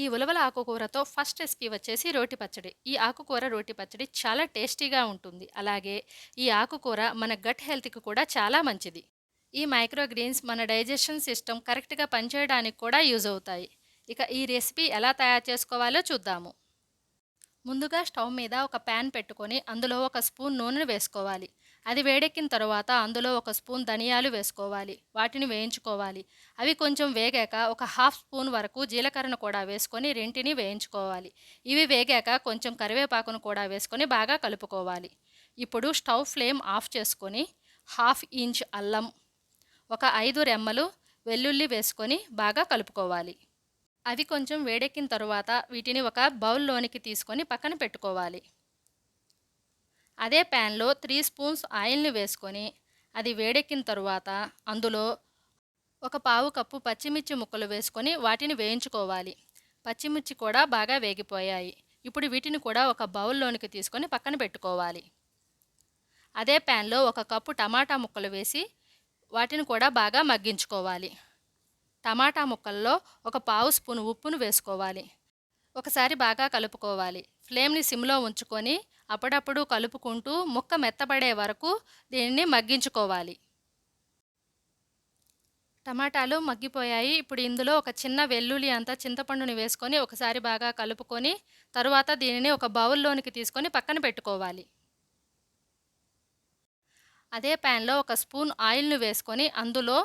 ఈ ఉలవల ఆకుకూరతో first recipe వచ్చేసి రోటి పచ్చడి. ఈ ఆకుకూర రోటి పచ్చడి చాలా టేస్టీగా ఉంటుంది. అలాగే ఈ ఆకుకూర మన గట్ హెల్త్‌కి కూడా చాలా మంచిది. ఈ మైక్రో గ్రీన్స్ మన డైజెషన్ సిస్టమ్ కరెక్ట్‌గా పనిచేయడానికి కూడా యూజ్ అవుతాయి. ఇక ఈ రెసిపీ ఎలా తయారు చేసుకోవాలో చూద్దాము. ముందుగా స్టవ్ మీద ఒక ప్యాన్ పెట్టుకొని అందులో ఒక స్పూన్ నూనె వేసుకోవాలి. అది వేడెక్కిన తరువాత అందులో ఒక స్పూన్ ధనియాలు వేసుకోవాలి. వాటిని వేయించుకోవాలి. అవి కొంచెం వేగాక ఒక హాఫ్ స్పూన్ వరకు జీలకర్రను కూడా వేసుకొని రెంటిని వేయించుకోవాలి. ఇవి వేగాక కొంచెం కరివేపాకును కూడా వేసుకొని బాగా కలుపుకోవాలి. ఇప్పుడు స్టవ్ ఫ్లేమ్ ఆఫ్ చేసుకొని హాఫ్ ఇంచ్ అల్లం, ఒక 5 రెమ్మలు వెల్లుల్లి వేసుకొని బాగా కలుపుకోవాలి. అవి కొంచెం వేడెక్కిన తరువాత వీటిని ఒక బౌల్లోనికి తీసుకొని పక్కన పెట్టుకోవాలి. అదే ప్యాన్లో 3 స్పూన్స్ ఆయిల్ని వేసుకొని అది వేడెక్కిన తరువాత అందులో ఒక పావు కప్పు పచ్చిమిర్చి ముక్కలు వేసుకొని వాటిని వేయించుకోవాలి. పచ్చిమిర్చి కూడా బాగా వేగిపోయాయి. ఇప్పుడు వీటిని కూడా ఒక బౌల్లోనికి తీసుకొని పక్కన పెట్టుకోవాలి. అదే ప్యాన్లో ఒక కప్పు టమాటా ముక్కలు వేసి వాటిని కూడా బాగా మగ్గించుకోవాలి. టమాటా ముక్కల్లో ఒక పావు స్పూన్ ఉప్పును వేసుకోవాలి. ఒకసారి బాగా కలుపుకోవాలి. ఫ్లేమ్ని సిమ్లో ఉంచుకొని అప్పుడప్పుడు కలుపుకుంటూ ముక్క మెత్తబడే వరకు దీనిని మగ్గించుకోవాలి. టమాటాలు మగ్గిపోయాయి. ఇప్పుడు ఇందులో ఒక చిన్న వెల్లుల్లి అంత చింతపండుని వేసుకొని ఒకసారి బాగా కలుపుకొని తరువాత దీనిని ఒక బౌల్లోనికి తీసుకొని పక్కన పెట్టుకోవాలి. అదే ప్యాన్లో ఒక స్పూన్ ఆయిల్ను వేసుకొని అందులో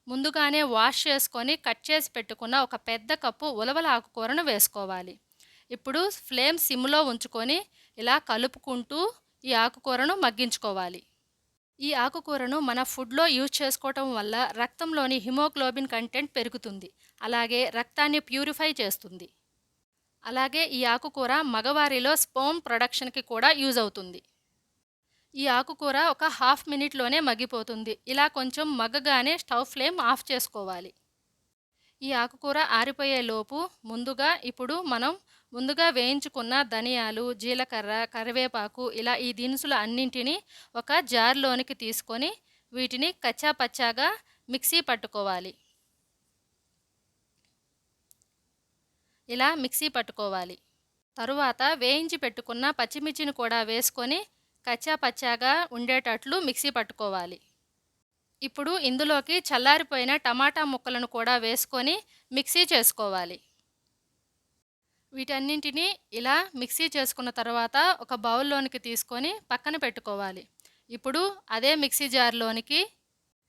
ముందుగానే వాష్ చేసుకొని కట్ చేసి పెట్టుకున్న ఒక పెద్ద కప్పు ఉలవల ఆకుకూరను వేసుకోవాలి. ఇప్పుడు ఫ్లేమ్ సిమ్లో ఉంచుకొని ఇలా కలుపుకుంటూ ఈ ఆకుకూరను మగ్గించుకోవాలి. ఈ ఆకుకూరను మన ఫుడ్లో యూజ్ చేసుకోవటం వల్ల రక్తంలోని హిమోగ్లోబిన్ కంటెంట్ పెరుగుతుంది. అలాగే రక్తాన్ని ప్యూరిఫై చేస్తుంది. అలాగే ఈ ఆకుకూర మగవారిలో స్పెర్మ్ ప్రొడక్షన్కి కూడా యూజ్ అవుతుంది. ఈ ఆకుకూర ఒక హాఫ్ మినిట్లోనే మగ్గిపోతుంది. ఇలా కొంచెం మగ్గగానే స్టవ్ ఫ్లేమ్ ఆఫ్ చేసుకోవాలి. ఈ ఆకుకూర ఆరిపోయేలోపు ఇప్పుడు మనం ముందుగా వేయించుకున్న ధనియాలు, జీలకర్ర, కరివేపాకు ఇలా ఈ దినుసులు అన్నింటినీ ఒక జార్లోనికి తీసుకొని వీటిని కచ్చా పచ్చాగా మిక్సీ పట్టుకోవాలి. ఇలా మిక్సీ పట్టుకోవాలి. తరువాత వేయించి పెట్టుకున్న పచ్చిమిర్చిని కూడా వేసుకొని కచ్చా పచ్చాగా ఉండేటట్లు మిక్సీ పట్టుకోవాలి. ఇప్పుడు ఇందులోకి చల్లారిపోయిన టమాటా ముక్కలను కూడా వేసుకొని మిక్సీ చేసుకోవాలి. వీటన్నింటినీ ఇలా మిక్సీ చేసుకున్న తర్వాత ఒక బౌల్లోనికి తీసుకొని పక్కన పెట్టుకోవాలి. ఇప్పుడు అదే మిక్సీ జార్లోనికి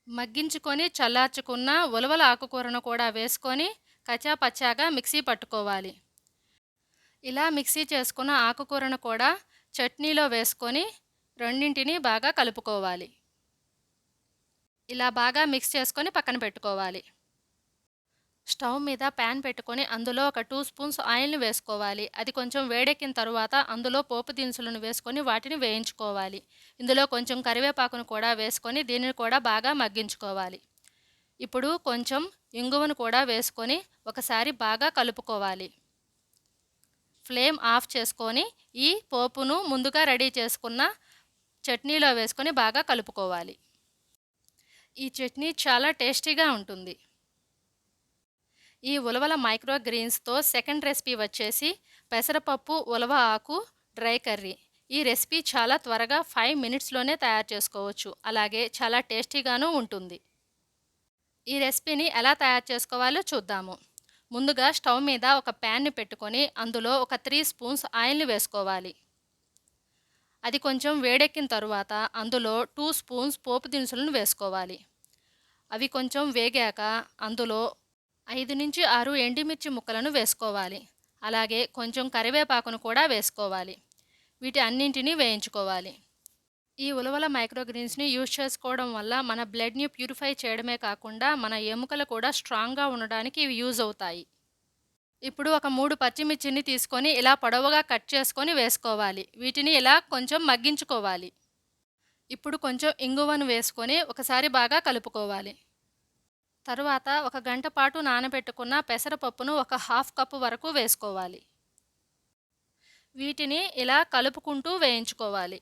మగ్గించుకొని చల్లార్చుకున్న ఉలవల ఆకుకూరను కూడా వేసుకొని కచ్చా పచ్చాగా మిక్సీ పట్టుకోవాలి. ఇలా మిక్సీ చేసుకున్న ఆకుకూరను కూడా చట్నీలో వేసుకొని రెండింటిని బాగా కలుపుకోవాలి. ఇలా బాగా మిక్స్ చేసుకొని పక్కన పెట్టుకోవాలి. స్టవ్ మీద ప్యాన్ పెట్టుకొని అందులో ఒక 2 స్పూన్స్ ఆయిల్ని వేసుకోవాలి. అది కొంచెం వేడెక్కిన తరువాత అందులో పోపు దినుసులను వేసుకొని వాటిని వేయించుకోవాలి. ఇందులో కొంచెం కరివేపాకును కూడా వేసుకొని దీనిని కూడా బాగా మగ్గించుకోవాలి. ఇప్పుడు కొంచెం ఇంగువను కూడా వేసుకొని ఒకసారి బాగా కలుపుకోవాలి. ఫ్లేమ్ ఆఫ్ చేసుకొని ఈ పోపును ముందుగా రెడీ చేసుకున్న చట్నీలో వేసుకొని బాగా కలుపుకోవాలి. ఈ చట్నీ చాలా టేస్టీగా ఉంటుంది. ఈ ఉలవల మైక్రో గ్రీన్స్తో సెకండ్ రెసిపీ వచ్చేసి పెసరపప్పు ఉలవ ఆకు డ్రై కర్రీ. ఈ రెసిపీ చాలా త్వరగా 5 మినిట్స్లోనే తయారు చేసుకోవచ్చు. అలాగే చాలా టేస్టీగాను ఉంటుంది. ఈ రెసిపీని ఎలా తయారు చేసుకోవాలో చూద్దాము. ముందుగా స్టవ్ మీద ఒక ప్యాన్ని పెట్టుకొని అందులో ఒక 3 స్పూన్స్ ఆయిల్ని వేసుకోవాలి. అది కొంచెం వేడెక్కిన తరువాత అందులో 2 స్పూన్స్ పోపు దినుసులను వేసుకోవాలి. అవి కొంచెం వేగాక అందులో 5 నుంచి 6 ఎండుమిర్చి ముక్కలను వేసుకోవాలి. అలాగే కొంచెం కరివేపాకును కూడా వేసుకోవాలి. వీటి అన్నింటినీ వేయించుకోవాలి. ఈ ఉలవల మైక్రోగ్రీన్స్ని యూజ్ చేసుకోవడం వల్ల మన బ్లడ్ని ప్యూరిఫై చేయడమే కాకుండా మన ఎముకలు కూడా స్ట్రాంగ్గా ఉండడానికి ఇవి యూజ్ అవుతాయి. ఇప్పుడు ఒక 3 పచ్చిమిర్చిని తీసుకొని ఇలా పొడవుగా కట్ చేసుకొని వేసుకోవాలి. వీటిని ఇలా కొంచెం మగ్గించుకోవాలి. ఇప్పుడు కొంచెం ఇంగువను వేసుకొని ఒకసారి బాగా కలుపుకోవాలి. తరువాత ఒక గంట పాటు నానబెట్టుకున్న పెసరపప్పును ఒక హాఫ్ కప్పు వరకు వేసుకోవాలి. వీటిని ఇలా కలుపుకుంటూ వేయించుకోవాలి.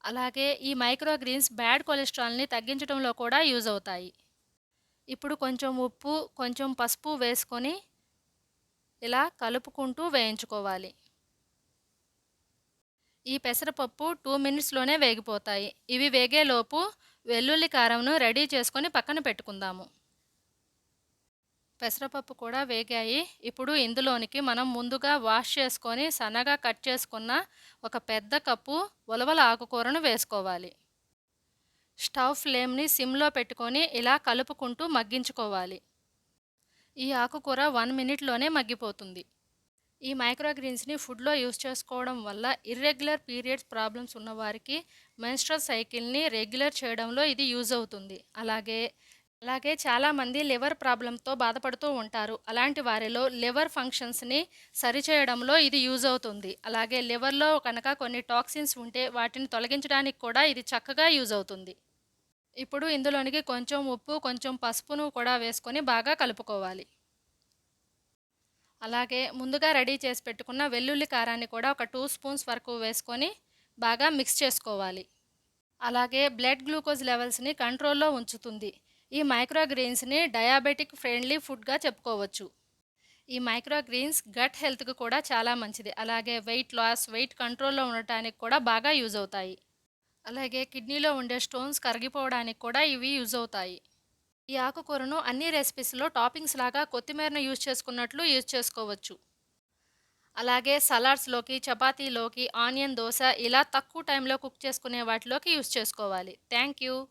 అలాగే ఈ మైక్రోగ్రీన్స్ బ్యాడ్ కొలెస్ట్రాల్ని తగ్గించడంలో కూడా యూజ్ అవుతాయి. ఇప్పుడు కొంచెం ఉప్పు, కొంచెం పసుపు వేసుకొని ఇలా కలుపుకుంటూ వేయించుకోవాలి. ఈ పెసరపప్పు 2 మినిట్స్‌లోనే వేగిపోతాయి. ఇవి వేగేలోపు వెల్లుల్లి కారంను రెడీ చేసుకొని పక్కన పెట్టుకుందాము. పెసరపప్పు కూడా వేగాయి. ఇప్పుడు ఇందులోనికి మనం ముందుగా వాష్ చేసుకొని సన్నగా కట్ చేసుకున్న ఒక పెద్ద కప్పు ఉలవల ఆకుకూరను వేసుకోవాలి. స్టవ్ ఫ్లేమ్‌ని సిమ్‌లో పెట్టుకొని ఇలా కలుపుకుంటూ మగ్గించుకోవాలి. ఈ ఆకుకూర 1 మినిట్‌లోనే మగ్గిపోతుంది. ఈ మైక్రోగ్రీన్స్‌ని ఫుడ్‌లో యూజ్ చేసుకోవడం వల్ల ఇర్రెగ్యులర్ పీరియడ్స్ ప్రాబ్లమ్స్ ఉన్నవారికి మెన్స్ట్రువల్ సైకిల్‌ని రెగ్యులర్ చేయడంలో ఇది యూజ్ అవుతుంది. అలాగే చాలామంది లివర్ ప్రాబ్లమ్‌తో బాధపడుతూ ఉంటారు. అలాంటి వారిలో లివర్ ఫంక్షన్స్‌ని సరిచేయడంలో ఇది యూజ్ అవుతుంది. అలాగే లివర్‌లో కనుక కొన్ని టాక్సిన్స్ ఉంటే వాటిని తొలగించడానికి కూడా ఇది చక్కగా యూజ్ అవుతుంది. ఇప్పుడు ఇందులోనికి కొంచెం ఉప్పు, కొంచెం పసుపును కూడా వేసుకొని బాగా కలుపుకోవాలి. అలాగే ముందుగా రెడీ చేసి పెట్టుకున్న వెల్లుల్లి కారాన్ని కూడా ఒక 2 స్పూన్స్ వరకు వేసుకొని బాగా మిక్స్ చేసుకోవాలి. అలాగే బ్లడ్ గ్లూకోజ్ లెవెల్స్ని కంట్రోల్లో ఉంచుతుంది. ఈ మైక్రోగ్రీన్స్ని డయాబెటిక్ ఫ్రెండ్లీ ఫుడ్గా చెప్పుకోవచ్చు. ఈ మైక్రోగ్రీన్స్ గట్ హెల్త్కి కూడా చాలా మంచిది. అలాగే వెయిట్ లాస్, వెయిట్ కంట్రోల్లో ఉండటానికి కూడా బాగా యూజ్ అవుతాయి. అలాగే కిడ్నీలో ఉండే స్టోన్స్ కరిగిపోవడానికి కూడా ఇవి యూజ్ అవుతాయి. ఈ ఆకుకూరను అన్ని రెసిపీస్‌లో టాపింగ్స్ లాగా కొత్తిమీరను యూజ్ చేసుకోవచ్చు. అలాగే సలాడ్స్‌లోకి, చపాతీలోకి, ఆనియన్ దోస ఇలా తక్కువ టైంలో కుక్ చేసుకునే వాటిలోకి యూజ్ చేసుకోవాలి. Thank you.